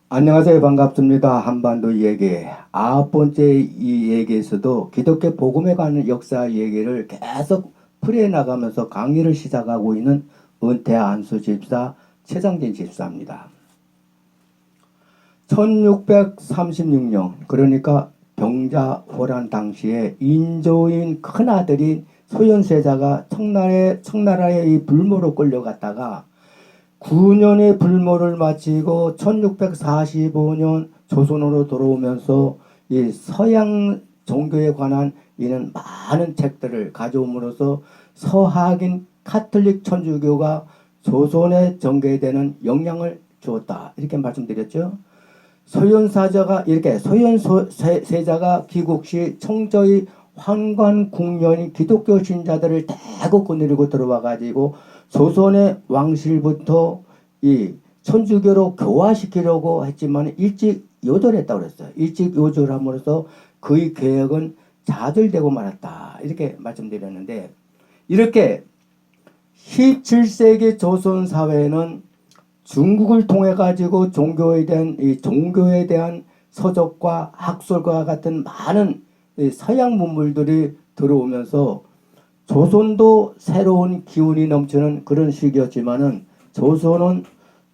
안녕하세요. 반갑습니다. 한반도 이야기. 9번째 이 얘기에서도 기독교 복음에 관한 역사 얘기를 계속 풀어나가면서 강의를 시작하고 있는 은퇴 안수 집사 최상진 집사입니다. 1636년, 그러니까 병자호란 당시에 인조인 큰아들인 소현세자가 청나라의 이 불모로 끌려갔다가 9년의 불모를 마치고 1645년 조선으로 돌아오면서 이 서양 종교에 관한 이는 많은 책들을 가져옴으로써 서학인 카톨릭 천주교가 조선의 정계에 대한 영향을 주었다. 이렇게 말씀드렸죠. 소현세자가 귀국 시 청저의 환관 궁녀인 기독교 신자들을 대거 거느리고 들어와 가지고 조선의 왕실부터 이 천주교로 교화시키려고 했지만 일찍 요절했다고 그랬어요. 일찍 요절함으로써 그의 계획은 좌절되고 말았다. 이렇게 말씀드렸는데, 이렇게 17세기 조선 사회는 중국을 통해 가지고 종교에 대한 서적과 학설과 같은 많은 서양 문물들이 들어오면서 조선도 새로운 기운이 넘치는 그런 시기였지만은 조선은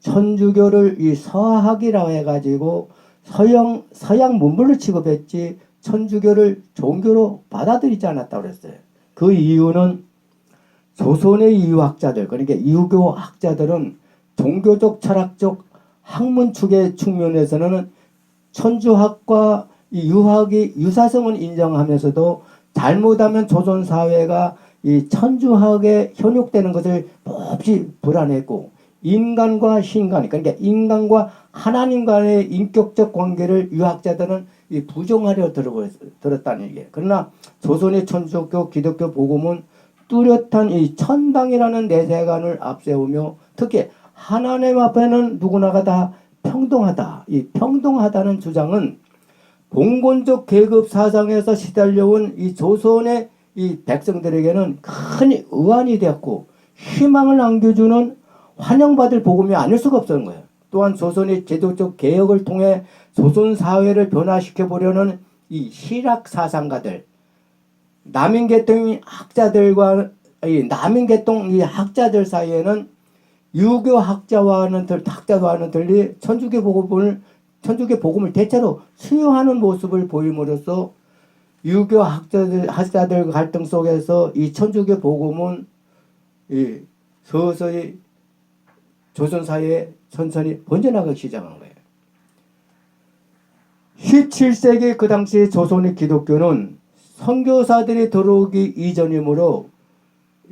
천주교를 이 서학이라 해가지고 서양 문물을 취급했지 천주교를 종교로 받아들이지 않았다고 그랬어요. 그 이유는 조선의 유학자들, 그러니까 유교 학자들은 종교적 철학적 학문 축의 측면에서는 천주학과 이 유학이 유사성은 인정하면서도 잘못하면 조선 사회가 이 천주학에 현혹되는 것을 몹시 불안했고, 인간과 신간, 그러니까 인간과 하나님 간의 인격적 관계를 유학자들은 이 부정하려 들었다는 얘기예요. 그러나 조선의 천주교 기독교 복음은 뚜렷한 이 천당이라는 내세관을 앞세우며 특히 하나님 앞에는 누구나가 다 평등하다. 이 평등하다는 주장은 봉건적 계급 사상에서 시달려온 이 조선의 이 백성들에게는 큰 의안이 되었고 희망을 안겨주는 환영받을 복음이 아닐 수가 없었던 거예요. 또한 조선의 제도적 개혁을 통해 조선 사회를 변화시켜 보려는 이 실학 사상가들, 남인계통 학자들과 이 남인계통 이 학자들 사이에는 유교 학자와는 달리 천주교 복음을 대체로 수용하는 모습을 보임으로써 유교 학자들 갈등 속에서 이 천주교 복음은 이 서서히 조선 사회에 천천히 번져나가기 시작한 거예요. 17세기 그 당시 조선의 기독교는 선교사들이 들어오기 이전이므로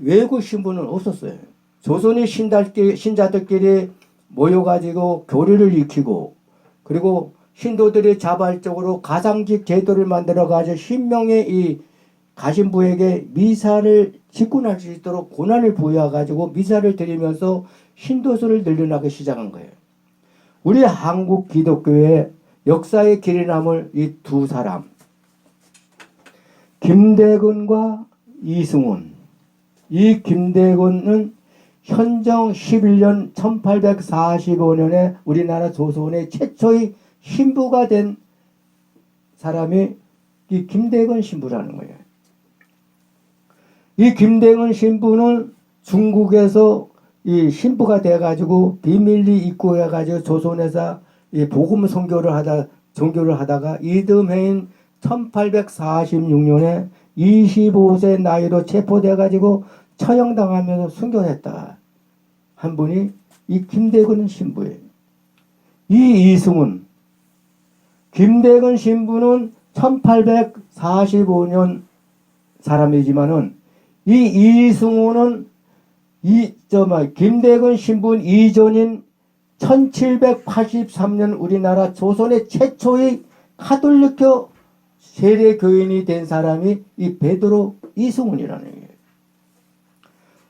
외국 신분은 없었어요. 조선의 신자들끼리 모여가지고 교리를 익히고, 그리고 신도들이 자발적으로 가상직 제도를 만들어가지고 신명의 이 가신부에게 미사를 직분할 수 있도록 권한을 부여해가지고 미사를 드리면서 신도수를 늘려나가기 시작한 거예요. 우리 한국 기독교의 역사의 길이 남을 이 두 사람, 김대근과 이승훈. 이 김대근은 현정 11년 1845년에 우리나라 조선의 최초의 신부가 된 사람이 이 김대근 신부라는 거예요. 이 김대근 신부는 중국에서 이 신부가 돼가지고 비밀리 입국해가지고 조선에서 이 복음 종교를 하다가 이듬해인 1846년에 25세 나이로 체포돼가지고 처형당하면서 순교했다. 한 분이 이 김대근 신부예요. 이 이승훈, 김대근 신부는 1845년 사람이지만은 이 이승훈은 김대근 신부 이전인 1783년 우리나라 조선의 최초의 카톨릭교 세례교인이 된 사람이 이 베드로 이승훈이라는 얘기예요.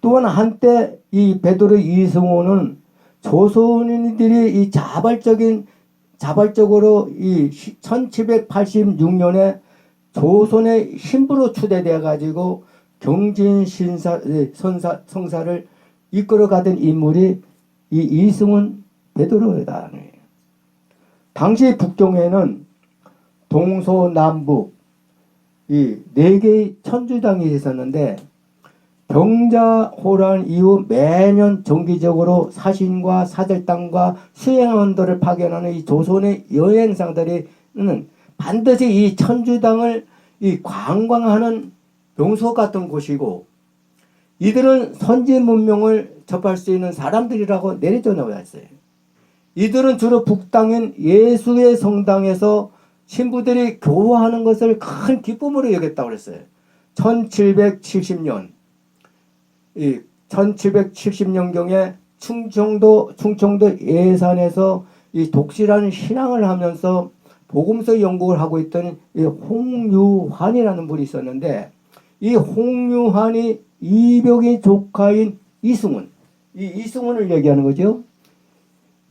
또한 한때 이 베드로 이승훈은 조선인들이 이 자발적으로 이 1786년에 조선의 신부로 추대되어 가지고 경진 성사를 이끌어가던 인물이 이 이승훈 베드로다. 당시 북경에는 동서남북 이 네 개의 천주당이 있었는데 병자호란 이후 매년 정기적으로 사신과 사절단과 수행원들을 파견하는 이 조선의 여행상들이 반드시 이 천주당을 이 관광하는 명소 같은 곳이고, 이들은 선진 문명을 접할 수 있는 사람들이라고 내려져 나와 있어요. 이들은 주로 북당인 예수의 성당에서 신부들이 교화하는 것을 큰 기쁨으로 여겼다고 그랬어요. 1770년, 이 1770년경에 충청도 예산에서 이 독실한 신앙을 하면서 복음서 연구를 하고 있던 이 홍유환이라는 분이 있었는데, 이 홍유환이 이벽의 조카인 이승훈, 이 이승훈을 얘기하는 거죠.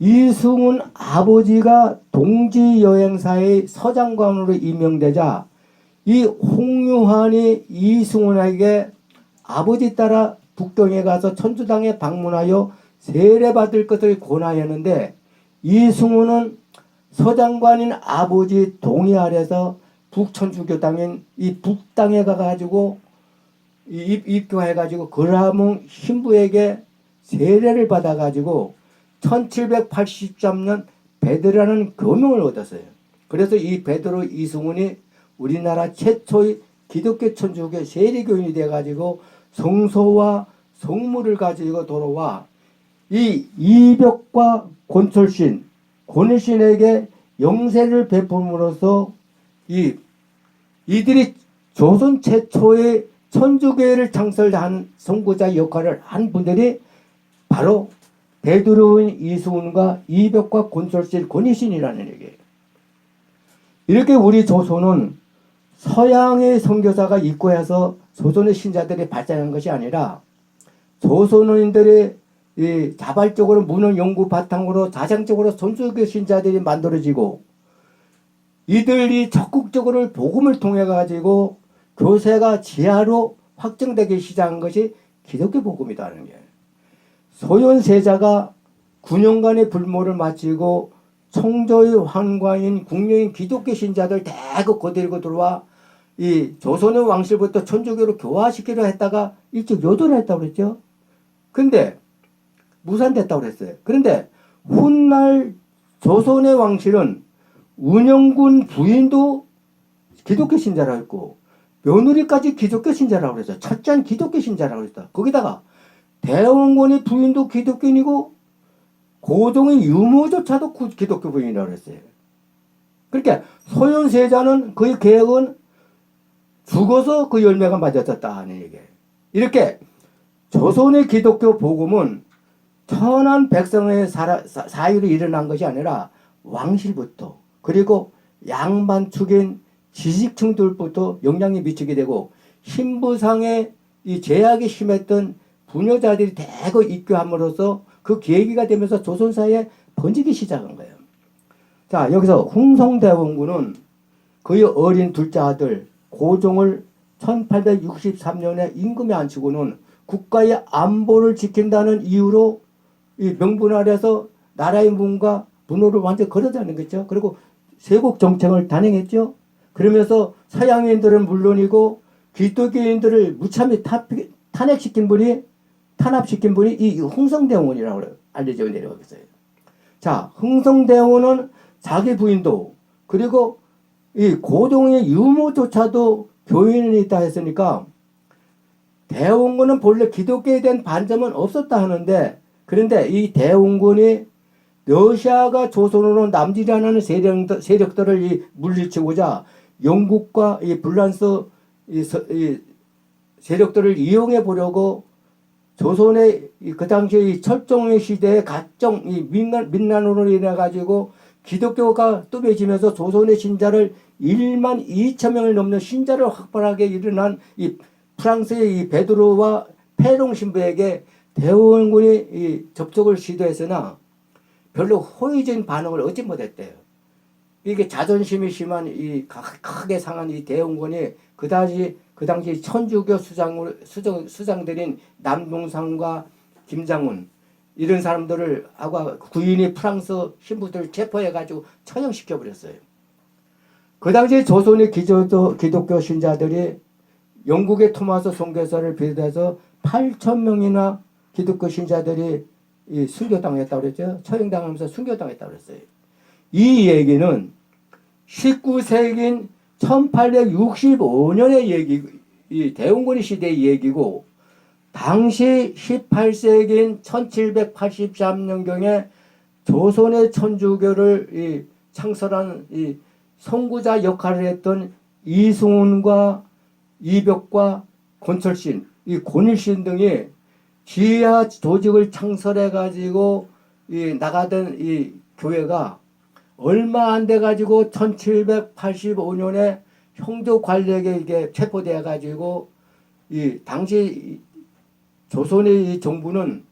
이승훈 아버지가 동지 여행사의 서장관으로 임명되자 이 홍유환이 이승훈에게 아버지 따라 북경에 가서 천주당에 방문하여 세례받을 것을 권하였는데, 이승훈은 서장관인 아버지 동의 아래서 북천주교당인 이 북당에 가가지고 입교해가지고 그라몽 신부에게 세례를 받아가지고 1783년 베드로라는 교명을 얻었어요. 그래서 이 베드로 이승훈이 우리나라 최초의 기독교 천주교 세례교인이 돼가지고 성소와 성물을 가지고 돌아와 이 이벽과 권철신, 권일신에게 영세를 베품으로써 이들이 조선 최초의 천주교회를 창설한 선구자 역할을 한 분들이 바로 베드로인 이승훈과 이벽과 권철신, 권일신이라는 얘기예요. 이렇게 우리 조선은 서양의 선교사가 입고해서 조선의 신자들이 발전한 것이 아니라 조선인들의 이 자발적으로 문헌 연구 바탕으로 자생적으로 천주교 신자들이 만들어지고, 이들이 적극적으로 복음을 통해 가지고 교세가 지하로 확정되기 시작한 것이 기독교 복음이라는 게. 소현세자가 9년간의 불모를 마치고 청조의 환관인 국녀인 기독교 신자들 대거 거들고 들어와 이 조선의 왕실부터 천주교로 교화시키려 했다가 일찍 요도를 했다고 그랬죠. 근데 무산됐다고 그랬어요. 그런데 훗날 조선의 왕실은 운영군 부인도 기독교 신자라고 했고 며느리까지 기독교 신자라고 그랬어요. 첫째는 기독교 신자라고 그랬다. 거기다가 대원군의 부인도 기독교인이고 고종의 유모조차도 기독교 부인이라고 그랬어요. 그러니까 소현세자는 그의 계획은 죽어서 그 열매가 맺어졌다 하는 얘기예요. 이렇게 조선의 기독교 복음은 천한 백성의 사유로 일어난 것이 아니라 왕실부터 그리고 양반축인 지식층들부터 영향이 미치게 되고, 신부상의 이 제약이 심했던 부녀자들이 대거 입교함으로써 그 계기가 되면서 조선사회에 번지기 시작한 거예요. 자, 여기서 흥성대원군은 그의 어린 둘째 아들 고종을 1863년에 임금에 앉히고는 국가의 안보를 지킨다는 이유로 이 명분 아래서 나라의 문과 문호를 완전히 걸어다닌 거죠. 그리고 세국 정책을 단행했죠. 그러면서 서양인들은 물론이고 기독교인들을 무참히 탄압시킨 분이 이 흥성대원이라고 알려져 내려오겠어요. 자, 흥성대원은 자기 부인도 그리고 이 고종의 유모조차도 교인이 있다 했으니까 대원군은 본래 기독교에 대한 반점은 없었다 하는데, 그런데 이 대원군이 러시아가 조선으로 남짓하는 세력들을 물리치고자 영국과 이 프랑스 이 세력들을 이용해 보려고 조선의 그 당시 철종의 시대의 각종 민난으로 인해 가지고 기독교가 뚜렷해지면서 조선의 신자를 1만 2천 명을 넘는 신자를 확보하게 일어난 이 프랑스의 이 베드로와 페롱 신부에게 대원군이 이 접촉을 시도했으나 별로 호의적인 반응을 얻지 못했대요. 이게 자존심이 심한 이 크게 상한 이 대원군이 그 당시 천주교 수장들인 남동상과 김장훈, 이런 사람들을 하고 구인이 프랑스 신부들 체포해가지고 처형시켜 버렸어요. 그 당시 조선의 기독교 신자들이 영국의 토마스 선교사를 비롯해서 8,000명이나 기독교 신자들이 순교당했다고 그랬죠. 처형당하면서 순교당했다고 그랬어요. 이 얘기는 19세기인 1865년의 얘기, 이 대웅군의 시대의 얘기고, 당시 18세기인 1783년경에 조선의 천주교를 창설한 선구자 역할을 했던 이승훈과 이벽과 권철신, 이 권일신 등이 지하 조직을 창설해 가지고 나가던 이 교회가 얼마 안 돼 가지고 1785년에 형조 관리에게 체포되어 가지고 당시 조선의 이 정부는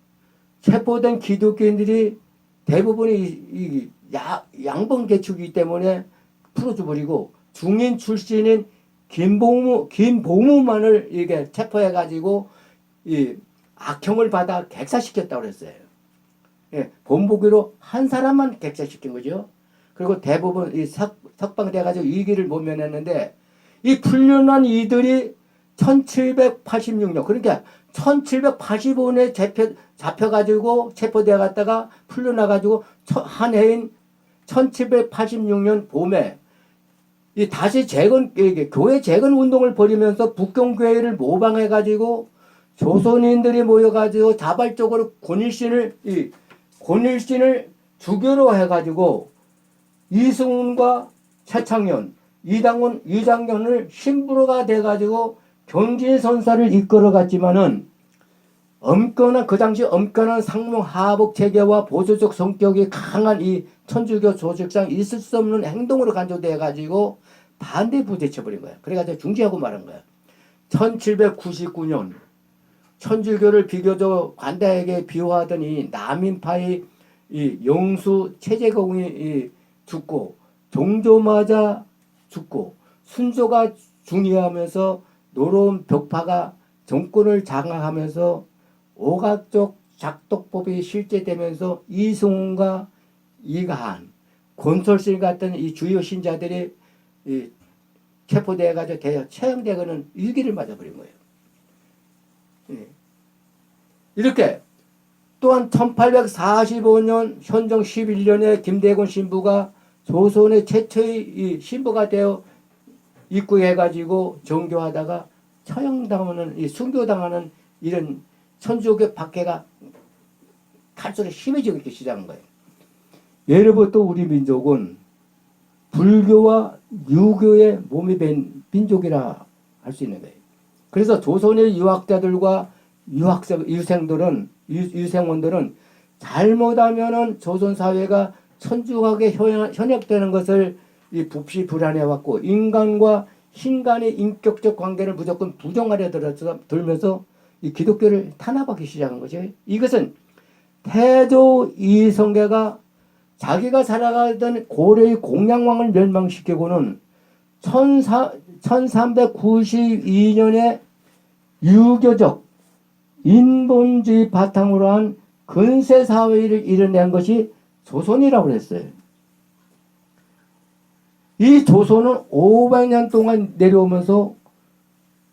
체포된 기독교인들이 대부분이 양봉 개축이기 때문에 풀어줘 버리고 중인 출신인 김보무만을 이게 체포해 가지고 악형을 받아 객사시켰다고 그랬어요. 예, 본보기로 한 사람만 객사시킨 거죠. 그리고 대부분 석방돼 가지고 이기를 모면했는데, 이 풀려난 이들이 1786년, 그러니까 1785년에 잡혀가지고 체포되어 갔다가 풀려나가지고 한 해인 1786년 봄에 다시 교회 재건 운동을 벌이면서 북경교회를 모방해가지고 조선인들이 모여가지고 자발적으로 권일신을 주교로 해가지고 이승훈과 최창현, 이장년을 신부로가 돼가지고 경진선사를 이끌어갔지만은 그 당시 엄격한 상명하복 체계와 보수적 성격이 강한 이 천주교 조직상 있을 수 없는 행동으로 간주돼가지고 반대 부대쳐버린 거야. 그래가지고 중지하고 말한 거야. 1799년 천주교를 비교적 관대하게 비호하던 이 남인파의 영수 최재공이 죽고, 종조마자 죽고, 순조가 중위하면서 노로운 벽파가 정권을 장악하면서 오각적 작독법이 실제되면서 이승훈과 이가한, 권솔실 같은 이 주요 신자들이 체포되어가지고 처형되고는 위기를 맞아버린 거예요. 이렇게 또한 1845년 현종 11년에 김대곤 신부가 조선의 최초의 신부가 되어 입구해가지고 정교하다가 처형당하는, 순교당하는 이런 천주교 박해가 갈수록 심해지기 시작한 거예요. 예로부터 우리 민족은 불교와 유교의 몸이 밴 민족이라 할 수 있는 거예요. 그래서 조선의 유학자들과 유생원들은 잘못하면은 조선 사회가 천주교에 현역되는 것을 몹시 불안해왔고, 인간과 신간의 인격적 관계를 무조건 부정하려 들면서 이 기독교를 탄압하기 시작한 거죠. 이것은 태조 이성계가 자기가 살아가던 고려의 공양왕을 멸망시키고는 1392년에 유교적 인본주의 바탕으로 한 근세사회를 이뤄낸 것이 조선이라고 했어요. 이 조선은 500년 동안 내려오면서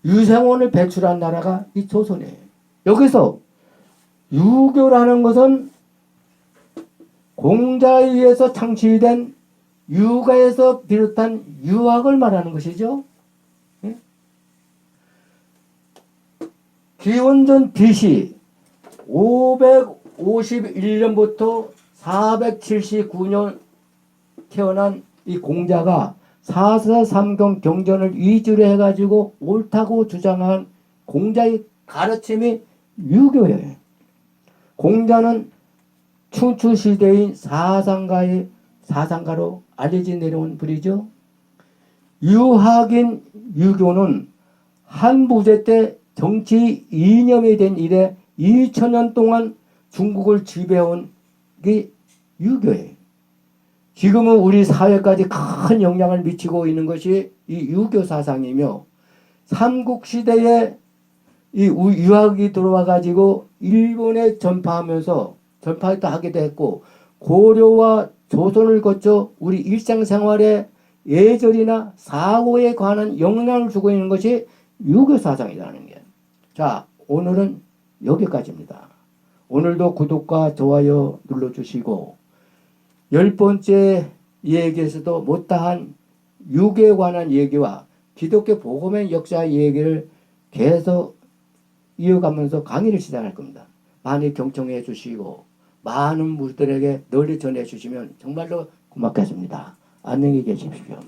유생원을 배출한 나라가 이 조선이에요. 여기서 유교라는 것은 공자에 의해서 창시된 유가에서 비롯한 유학을 말하는 것이죠. 예? 기원전 BC 551년부터 479년 태어난 이 공자가 사서삼경 경전을 위주로 해가지고 옳다고 주장한 공자의 가르침이 유교예요. 공자는 춘추시대인 사상가로 알려져 내려온 분이죠. 유학인 유교는 한부제 때 정치 이념이 된 이래 2000년 동안 중국을 지배해온 게 유교예요. 지금은 우리 사회까지 큰 영향을 미치고 있는 것이 이 유교 사상이며, 삼국시대에 이 유학이 들어와 가지고 일본에 전파하면서 전파도 하기도 했고 고려와 조선을 거쳐 우리 일상생활에 예절이나 사고에 관한 영향을 주고 있는 것이 유교 사상이라는 게. 자, 오늘은 여기까지입니다. 오늘도 구독과 좋아요 눌러주시고 10번째 얘기에서도 못다한 유교에 관한 얘기와 기독교 복음의 역사 얘기를 계속 이어가면서 강의를 시작할 겁니다. 많이 경청해 주시고 많은 분들에게 널리 전해 주시면 정말로 고맙겠습니다. 안녕히 계십시오.